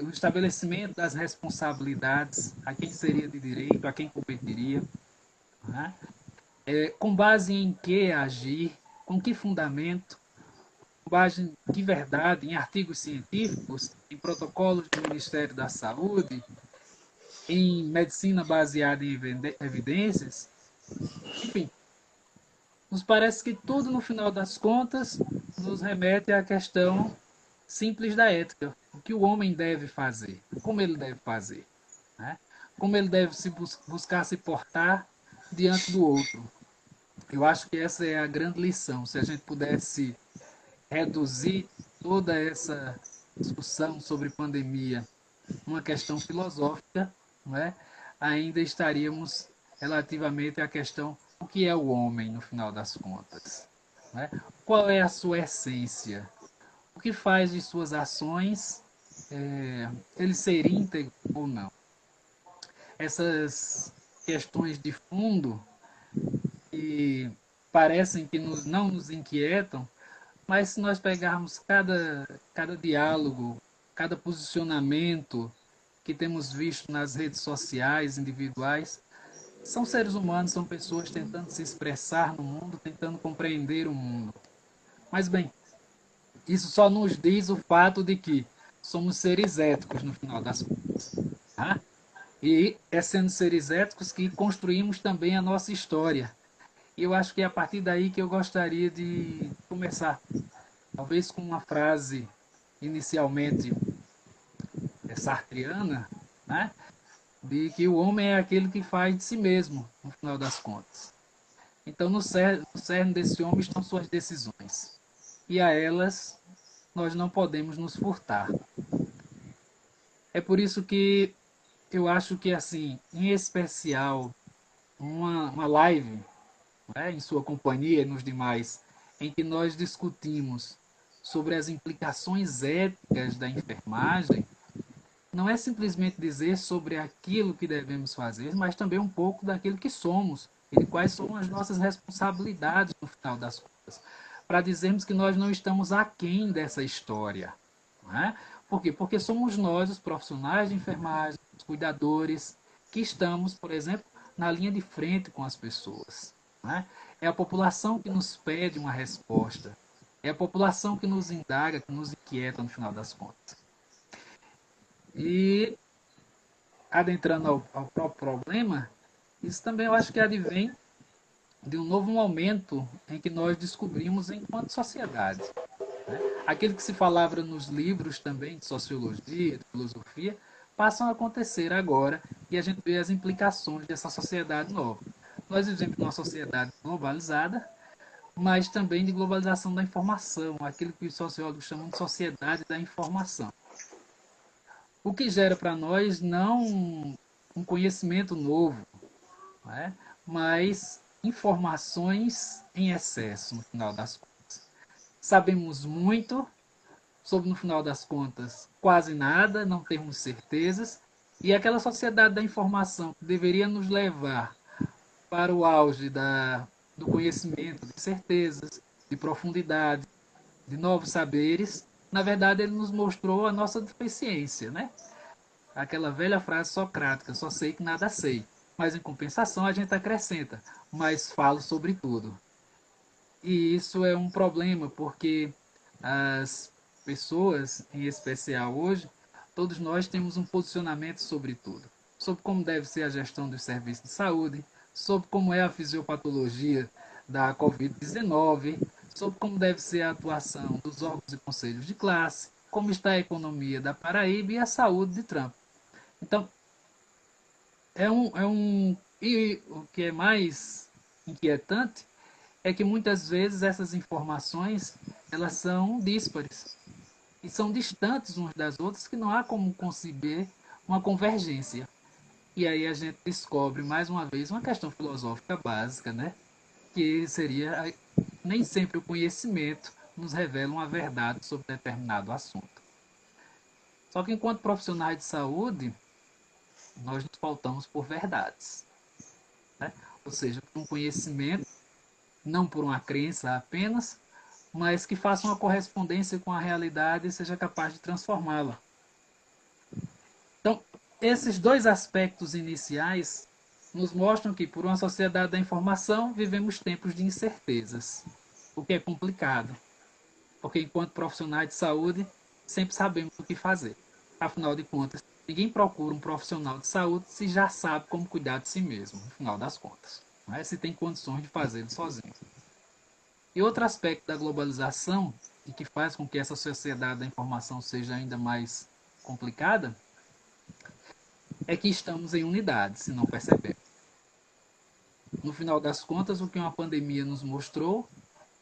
o estabelecimento das responsabilidades, a quem seria de direito, a quem competiria, né? Com base em que agir, com que fundamento, com base em que verdade, em artigos científicos, em protocolos do Ministério da Saúde, em medicina baseada em evidências, enfim. Nos parece que tudo, no final das contas, nos remete à questão simples da ética. O que o homem deve fazer, como ele deve fazer, né? Como ele deve buscar se portar diante do outro. Eu acho que essa é a grande lição. Se a gente pudesse reduzir toda essa discussão sobre pandemia numa questão filosófica, né, ainda estaríamos relativamente à questão o que é o homem no final das contas, né? Qual é a sua essência? O que faz de suas ações ele ser íntegro ou não? Essas questões de fundo que parecem que não nos inquietam, mas se nós pegarmos cada diálogo, cada posicionamento que temos visto nas redes sociais individuais, São seres humanos, são pessoas tentando se expressar no mundo, tentando compreender o mundo. Mas bem, isso só nos diz o fato de que somos seres éticos no final das contas. Tá? E é sendo seres éticos que construímos também a nossa história. E eu acho que é a partir daí que eu gostaria de começar. Talvez com uma frase inicialmente sartriana, né? De que o homem é aquele que faz de si mesmo, no final das contas. Então, no cerne desse homem estão suas decisões. E a elas nós não podemos nos furtar. É por isso que eu acho que, assim, em especial, uma live, né, em sua companhia e nos demais, em que nós discutimos sobre as implicações éticas da enfermagem, não é simplesmente dizer sobre aquilo que devemos fazer, mas também um pouco daquilo que somos e de quais são as nossas responsabilidades no final das contas, para dizermos que nós não estamos aquém dessa história. Não é? Por quê? Porque somos nós, os profissionais de enfermagem, os cuidadores, que estamos, por exemplo, na linha de frente com as pessoas. Não é? É a população que nos pede uma resposta. É a população que nos indaga, que nos inquieta no final das contas. E adentrando ao próprio problema, isso também eu acho que advém de um novo momento em que nós descobrimos enquanto sociedade. Né? Aquilo que se falava nos livros também de sociologia, de filosofia, passam a acontecer agora e a gente vê as implicações dessa sociedade nova. Nós vivemos numa sociedade globalizada, mas também de globalização da informação, aquilo que os sociólogos chamam de sociedade da informação. O que gera para nós não um conhecimento novo, né? Mas informações em excesso, no final das contas. Sabemos muito sobre, no final das contas, quase nada, não temos certezas, e aquela sociedade da informação que deveria nos levar para o auge do conhecimento, de certezas, de profundidade, de novos saberes, na verdade ele nos mostrou a nossa deficiência, né? Aquela velha frase socrática, só sei que nada sei. Mas em compensação a gente acrescenta, mas falo sobre tudo. E isso é um problema, porque as pessoas, em especial hoje, todos nós temos um posicionamento sobre tudo. Sobre como deve ser a gestão dos serviços de saúde, sobre como é a fisiopatologia da Covid-19, sobre como deve ser a atuação dos órgãos e conselhos de classe, como está a economia da Paraíba e a saúde de Trump. Então, e o que é mais inquietante é que muitas vezes essas informações elas são díspares e são distantes umas das outras que não há como conceber uma convergência. E aí a gente descobre mais uma vez uma questão filosófica básica, né? Que seria nem sempre o conhecimento nos revela uma verdade sobre determinado assunto. Só que enquanto profissionais de saúde, nós nos pautamos por verdades, né? Ou seja, por um conhecimento, não por uma crença apenas, mas que faça uma correspondência com a realidade e seja capaz de transformá-la. Então, esses dois aspectos iniciais nos mostram que, por uma sociedade da informação, vivemos tempos de incertezas, o que é complicado, porque enquanto profissionais de saúde, sempre sabemos o que fazer. Afinal de contas, ninguém procura um profissional de saúde se já sabe como cuidar de si mesmo, no final das contas. Não é? Se tem condições de fazê-lo sozinho. E outro aspecto da globalização, e que faz com que essa sociedade da informação seja ainda mais complicada, é que estamos em unidade, se não percebemos. No final das contas, o que uma pandemia nos mostrou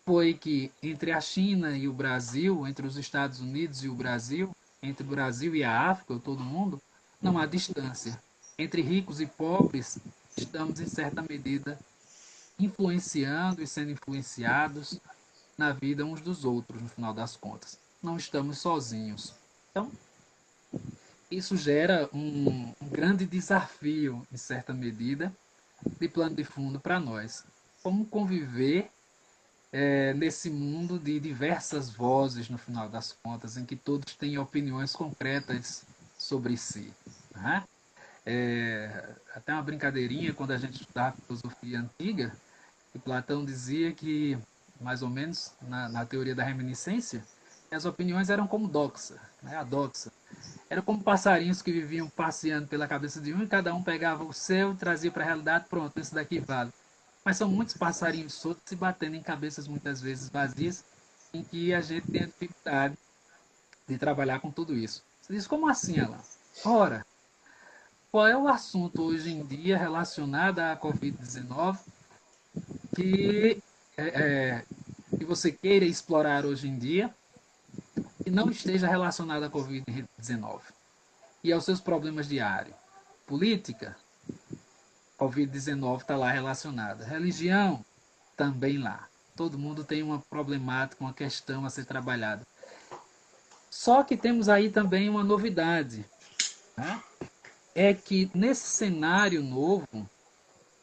foi que entre a China e o Brasil, entre os Estados Unidos e o Brasil, entre o Brasil e a África, ou todo mundo, não há distância. Entre ricos e pobres, estamos, em certa medida, influenciando e sendo influenciados na vida uns dos outros, no final das contas. Não estamos sozinhos. Então, isso gera um grande desafio, em certa medida, de plano de fundo para nós. Como conviver nesse mundo de diversas vozes, no final das contas, em que todos têm opiniões concretas sobre si. Né? Até uma brincadeirinha, quando a gente estudava filosofia antiga, que Platão dizia que, mais ou menos, na teoria da reminiscência, as opiniões eram como doxa, né? A doxa. Era como passarinhos que viviam passeando pela cabeça de um e cada um pegava o seu e trazia para a realidade, pronto, esse daqui vale. Mas são muitos passarinhos soltos se batendo em cabeças muitas vezes vazias, em que a gente tem a dificuldade de trabalhar com tudo isso. Você diz, como assim, Alan? Ora, qual é o assunto hoje em dia relacionado à Covid-19 que, que você queira explorar hoje em dia que não esteja relacionado à Covid-19 e aos seus problemas diários? Política, Covid-19 está lá relacionada. Religião, também lá. Todo mundo tem uma problemática, uma questão a ser trabalhada. Só que temos aí também uma novidade, né? É que nesse cenário novo,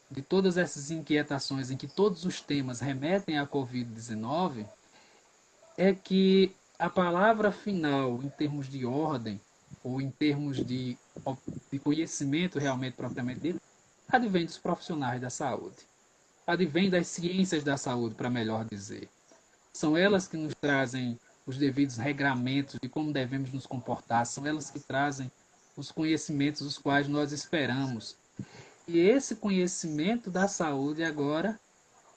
de todas essas inquietações em que todos os temas remetem à Covid-19, é que a palavra final, em termos de ordem, ou em termos de conhecimento realmente propriamente dito, advém dos profissionais da saúde. Advém das ciências da saúde, para melhor dizer. São elas que nos trazem os devidos regramentos de como devemos nos comportar, são elas que trazem os conhecimentos os quais nós esperamos. E esse conhecimento da saúde agora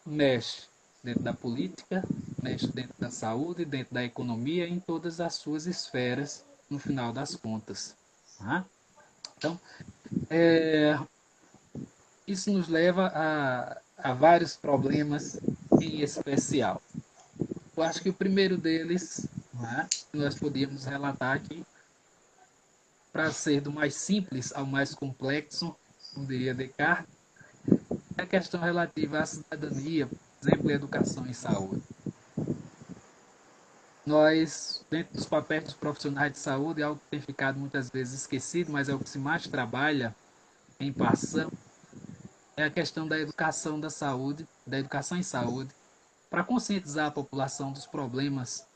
mexe dentro da política, mexe dentro da saúde, dentro da economia, em todas as suas esferas, no final das contas. Tá? Então, isso nos leva a vários problemas em especial. Eu acho que o primeiro deles, né, nós podíamos relatar aqui, para ser do mais simples ao mais complexo, como diria Descartes, é a questão relativa à cidadania, por exemplo, educação e saúde. Nós, dentro dos papéis dos profissionais de saúde, é algo que tem ficado muitas vezes esquecido, mas é o que se mais trabalha em passão, é a questão da educação da saúde, da educação em saúde, para conscientizar a população dos problemas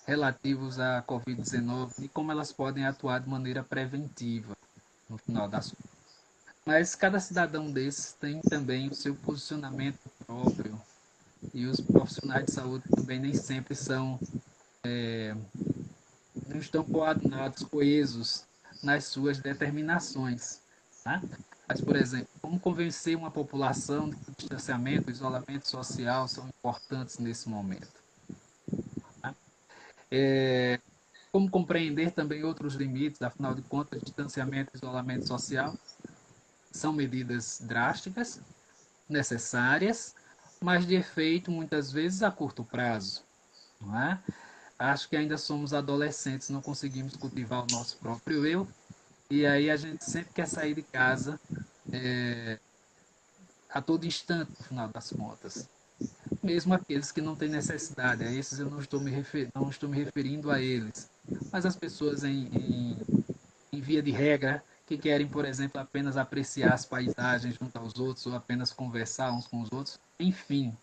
relativos à Covid-19 e como elas podem atuar de maneira preventiva, no final das contas. Mas cada cidadão desses tem também o seu posicionamento próprio e os profissionais de saúde também nem sempre não estão coordenados, coesos nas suas determinações. Tá? Mas, por exemplo, como convencer uma população de que o distanciamento, o isolamento social são importantes nesse momento? Tá? Como compreender também outros limites, afinal de contas, distanciamento e isolamento social são medidas drásticas, necessárias, mas de efeito muitas vezes a curto prazo. Não é? Acho que ainda somos adolescentes, não conseguimos cultivar o nosso próprio eu, e aí a gente sempre quer sair de casa a todo instante, no final das contas. Mesmo aqueles que não têm necessidade, a esses eu não estou me referindo a eles, mas as pessoas em via de regra, que querem, por exemplo, apenas apreciar as paisagens junto aos outros, ou apenas conversar uns com os outros, enfim.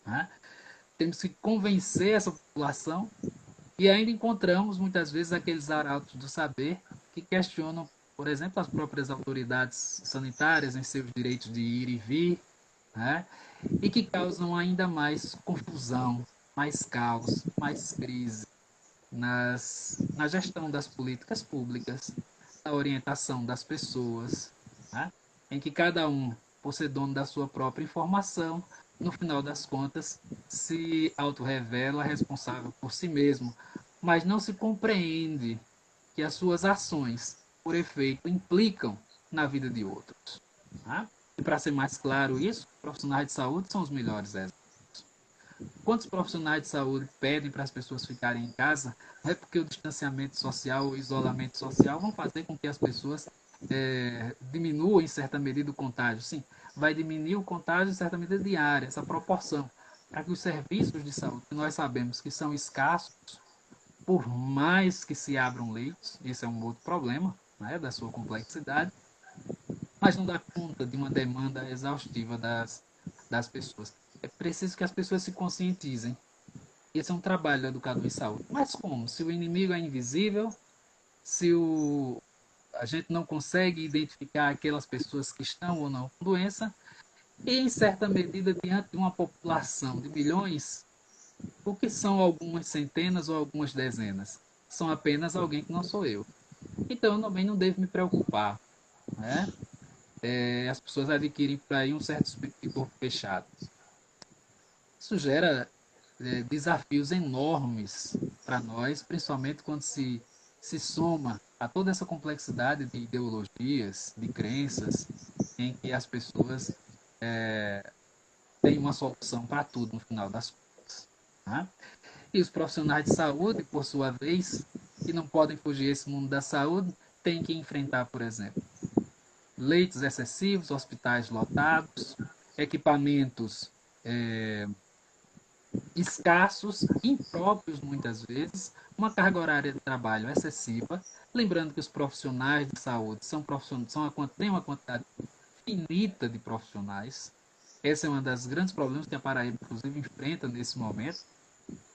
Né? Temos que convencer essa população e ainda encontramos muitas vezes aqueles arautos do saber que questionam, por exemplo, as próprias autoridades sanitárias em seus direitos de ir e vir, né? E que causam ainda mais confusão, mais caos, mais crise na gestão das políticas públicas, na orientação das pessoas, né? Em que cada um, por ser dono da sua própria informação, no final das contas, se autorrevela responsável por si mesmo, mas não se compreende que as suas ações, por efeito, implicam na vida de outros. Né? E para ser mais claro isso, profissionais de saúde são os melhores exemplos. Quantos profissionais de saúde pedem para as pessoas ficarem em casa? Não é porque o distanciamento social, o isolamento social vão fazer com que as pessoas diminuam em certa medida o contágio. Sim, vai diminuir o contágio em certa medida diária, essa proporção, para que os serviços de saúde, que nós sabemos que são escassos, por mais que se abram leitos, esse é um outro problema, né, da sua complexidade, mas não dá conta de uma demanda exaustiva das pessoas. É preciso que as pessoas se conscientizem. Esse é um trabalho do educador em saúde. Mas como? Se o inimigo é invisível, se a gente não consegue identificar aquelas pessoas que estão ou não com doença, e, em certa medida, diante de uma população de milhões, o que são algumas centenas ou algumas dezenas? São apenas alguém que não sou eu. Então, eu também não devo me preocupar. Né? As pessoas adquirem por aí um certo espírito de corpo fechado. Isso gera desafios enormes para nós, principalmente quando se soma a toda essa complexidade de ideologias, de crenças, em que as pessoas têm uma solução para tudo no final das contas. Né? E os profissionais de saúde, por sua vez, que não podem fugir desse mundo da saúde, têm que enfrentar, por exemplo, leitos excessivos, hospitais lotados, equipamentos escassos, impróprios muitas vezes, uma carga horária de trabalho excessiva. Lembrando que os profissionais de saúde têm uma quantidade finita de profissionais. Esse é um dos grandes problemas que a Paraíba, inclusive, enfrenta nesse momento.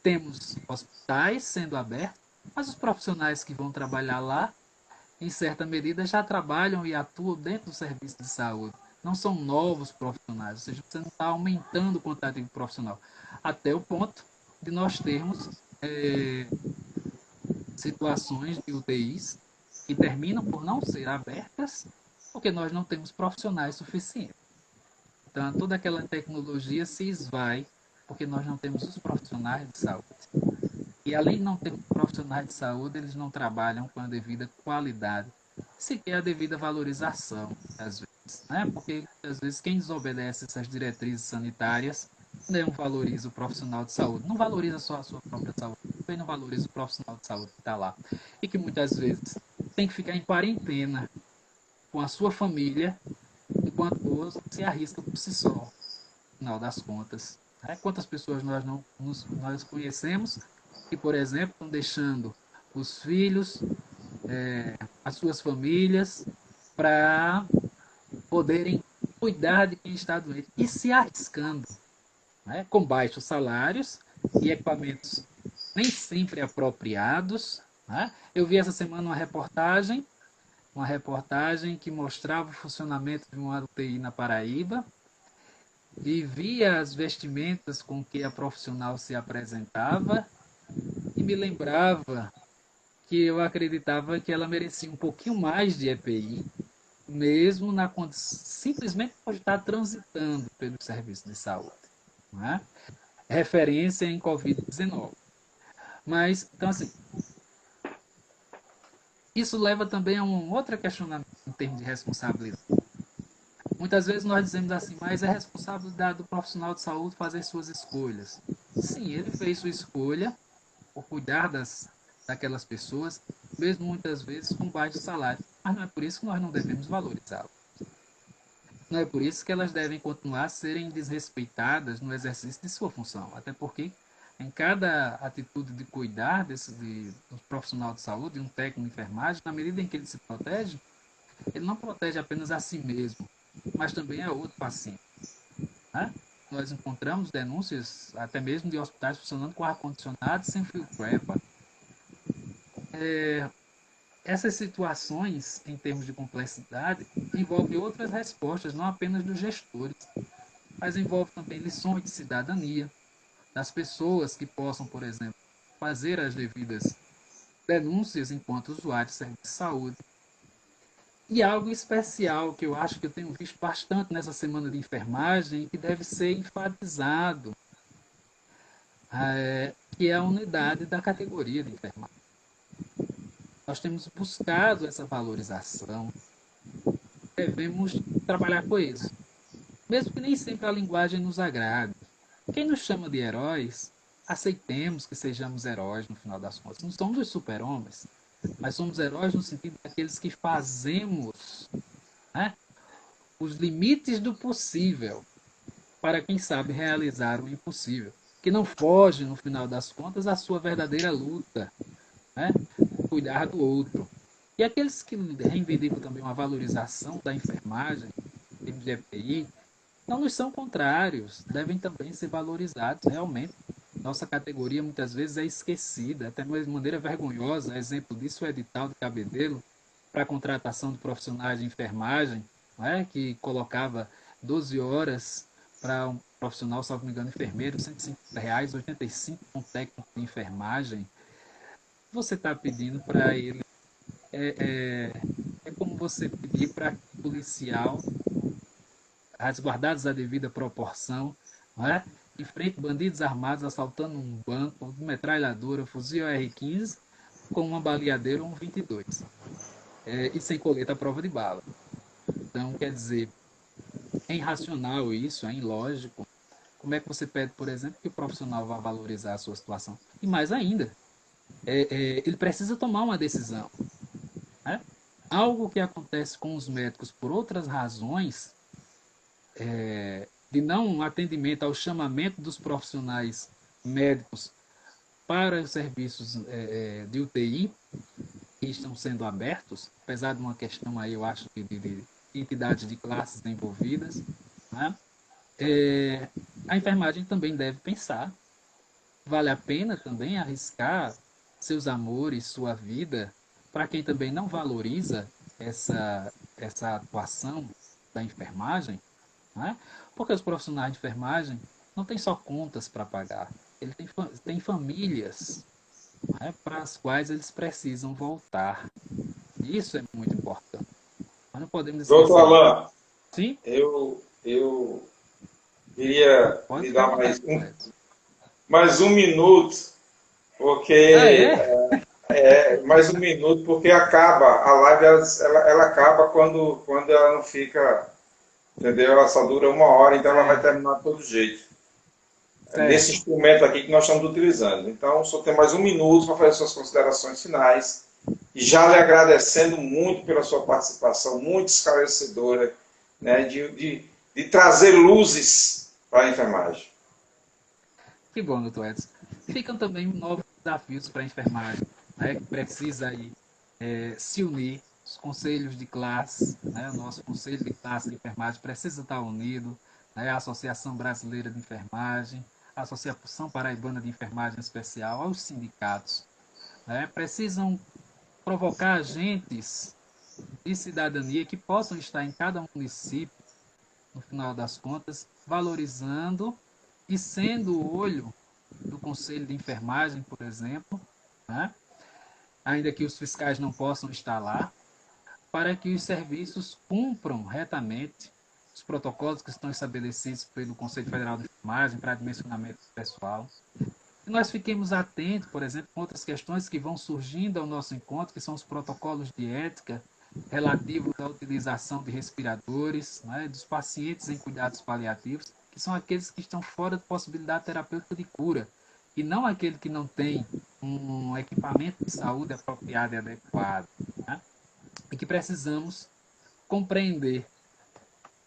Temos hospitais sendo abertos, mas os profissionais que vão trabalhar lá, em certa medida, já trabalham e atuam dentro do serviço de saúde. Não são novos profissionais, ou seja, você não está aumentando o quantitativo profissional. Até o ponto de nós termos situações de UTIs que terminam por não ser abertas porque nós não temos profissionais suficientes. Então, toda aquela tecnologia se esvai porque nós não temos os profissionais de saúde. E além de não ter profissionais de saúde, eles não trabalham com a devida qualidade, sequer a devida valorização, às vezes. Né? Porque, às vezes, quem desobedece essas diretrizes sanitárias não valoriza o profissional de saúde, não valoriza só a sua própria saúde, também não valoriza o profissional de saúde que está lá. E que, muitas vezes, tem que ficar em quarentena com a sua família, enquanto o outro se arrisca por si só, no final das contas. Quantas pessoas nós conhecemos que, por exemplo, estão deixando os filhos, as suas famílias, para poderem cuidar de quem está doente e se arriscando, né? Com baixos salários e equipamentos nem sempre apropriados. Né? Eu vi essa semana uma reportagem que mostrava o funcionamento de uma UTI na Paraíba, e via as vestimentas com que a profissional se apresentava e me lembrava que eu acreditava que ela merecia um pouquinho mais de EPI, mesmo na condição, simplesmente por estar transitando pelo serviço de saúde. Né? Referência em Covid-19. Mas, então, assim, isso leva também a um outro questionamento em termos de responsabilidade. Muitas vezes nós dizemos assim, mas é responsabilidade do profissional de saúde fazer suas escolhas. Sim, ele fez sua escolha por cuidar daquelas pessoas, mesmo muitas vezes com baixo salário. Mas não é por isso que nós não devemos valorizá-lo. Não é por isso que elas devem continuar a serem desrespeitadas no exercício de sua função. Até porque em cada atitude de cuidar do profissional de saúde, de um técnico de enfermagem, na medida em que ele se protege, ele não protege apenas a si mesmo, mas também a outro paciente. Né? Nós encontramos denúncias até mesmo de hospitais funcionando com ar-condicionado sem fio crepa. Essas situações, em termos de complexidade, envolvem outras respostas, não apenas dos gestores, mas envolve também lições de cidadania, das pessoas que possam, por exemplo, fazer as devidas denúncias enquanto usuários de serviço de saúde. E algo especial que eu acho que eu tenho visto bastante nessa semana de enfermagem, que deve ser enfatizado, que é a unidade da categoria de enfermagem. Nós temos buscado essa valorização, devemos trabalhar com isso, mesmo que nem sempre a linguagem nos agrade. Quem nos chama de heróis, aceitemos que sejamos heróis no final das contas. Não somos os super-homens, mas somos heróis no sentido daqueles que fazemos, né, os limites do possível para quem sabe realizar o impossível, que não foge, no final das contas, à sua verdadeira luta, né, cuidar do outro. E aqueles que reivindicam também uma valorização da enfermagem, de EPI, não nos são contrários, devem também ser valorizados realmente. Nossa categoria muitas vezes é esquecida, até mesmo de maneira vergonhosa. Exemplo disso é o edital de Cabedelo, para a contratação de profissionais de enfermagem, não é? Que colocava 12 horas para um profissional, salvo me engano, enfermeiro, R$ 150, 85 com técnico de enfermagem. Você está pedindo para ele, é como você pedir para policial, resguardados à devida proporção, não é? Enfrente bandidos armados assaltando um banco, metralhadora, fuzil R-15, com uma baleadeira ou um 22. E sem coleta à prova de bala. Então, quer dizer, é irracional isso, é ilógico. Como é que você pede, por exemplo, que o profissional vá valorizar a sua situação? E mais ainda, ele precisa tomar uma decisão. Né? Algo que acontece com os médicos por outras razões, de não atendimento ao chamamento dos profissionais médicos para os serviços de UTI que estão sendo abertos, apesar de uma questão aí, eu acho, de entidades de classes envolvidas, né? A enfermagem também deve pensar, vale a pena também arriscar seus amores, sua vida, para quem também não valoriza essa atuação da enfermagem, né? Porque os profissionais de enfermagem não têm só contas para pagar, eles têm famílias, né, para as quais eles precisam voltar. Isso é muito importante. Mas não podemos Doutor esquecer. Alain, Sim? eu queria Pode lhe ficar à dar vontade, Edson. mais um minuto, Ah, porque é? mais um minuto, porque acaba, a live ela acaba quando ela não fica, entendeu? Ela só dura 1 hora, então ela vai Certo, terminar de todo jeito. Nesse certo. instrumento aqui que nós estamos utilizando. Então, só tem mais um minuto para fazer suas considerações finais. E já lhe agradecendo muito pela sua participação, muito esclarecedora, né, de trazer luzes para a enfermagem. Que bom, doutor Edson. Ficam também novos desafios para a enfermagem, né, que precisa aí, se unir. Os conselhos de classe, né, o nosso conselho de classe de enfermagem precisa estar unido, né, a Associação Brasileira de Enfermagem, a Associação Paraibana de Enfermagem Especial, aos sindicatos, né, precisam provocar agentes de cidadania que possam estar em cada município, no final das contas, valorizando e sendo o olho do Conselho de Enfermagem, por exemplo, né? Ainda que os fiscais não possam estar lá, para que os serviços cumpram retamente os protocolos que estão estabelecidos pelo Conselho Federal de Enfermagem para dimensionamento pessoal. E nós fiquemos atentos, por exemplo, com outras questões que vão surgindo ao nosso encontro, que são os protocolos de ética relativos à utilização de respiradores, né, dos pacientes em cuidados paliativos, que são aqueles que estão fora de possibilidade terapêutica de cura, e não aquele que não tem um equipamento de saúde apropriado e adequado. Né? E que precisamos compreender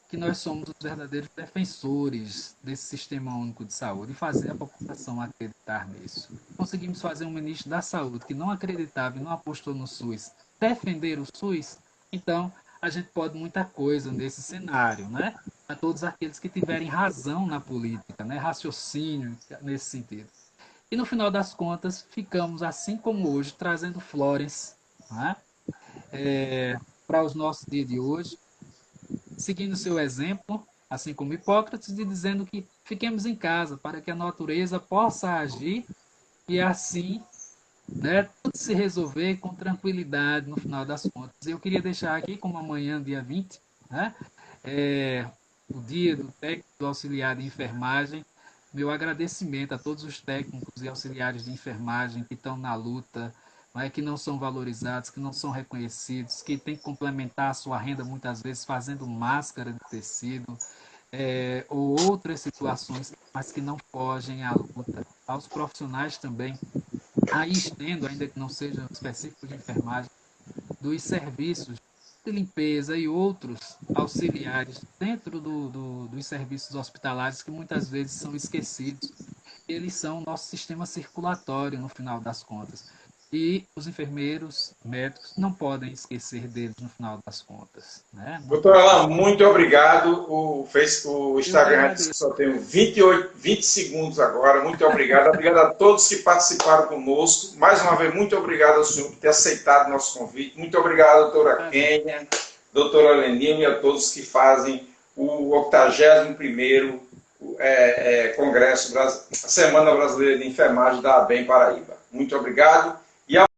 que nós somos os verdadeiros defensores desse sistema único de saúde e fazer a população acreditar nisso. Conseguimos fazer um ministro da Saúde que não acreditava e não apostou no SUS defender o SUS, então a gente pode muita coisa nesse cenário, né? A todos aqueles que tiverem razão na política, né? Raciocínio nesse sentido. E no final das contas, ficamos, assim como hoje, trazendo Florence, né? Para os nossos dias de hoje, seguindo seu exemplo, assim como Hipócrates, e dizendo que fiquemos em casa para que a natureza possa agir e assim, né, tudo se resolver com tranquilidade no final das contas. Eu queria deixar aqui, como amanhã, dia 20, né, o dia do técnico do auxiliar de enfermagem, meu agradecimento a todos os técnicos e auxiliares de enfermagem que estão na luta, que não são valorizados, que não são reconhecidos, que têm que complementar a sua renda muitas vezes fazendo máscara de tecido, ou outras situações, mas que não fogem à luta. Aos profissionais também, aí estendo, ainda que não sejam específicos de enfermagem, dos serviços de limpeza e outros auxiliares dentro dos serviços hospitalares que muitas vezes são esquecidos. Eles são o nosso sistema circulatório, no final das contas. E os enfermeiros, médicos, não podem esquecer deles no final das contas. Né? Doutor Alain, muito obrigado. O Instagram agradeço. só tem 20 segundos agora. Muito obrigado. Obrigado a todos que participaram conosco. Mais uma vez, muito obrigado ao senhor por ter aceitado nosso convite. Muito obrigado, doutora Kênia, doutora Lenilma e a todos que fazem o 81º Congresso, Semana Brasileira de Enfermagem da ABEM Paraíba. Muito obrigado.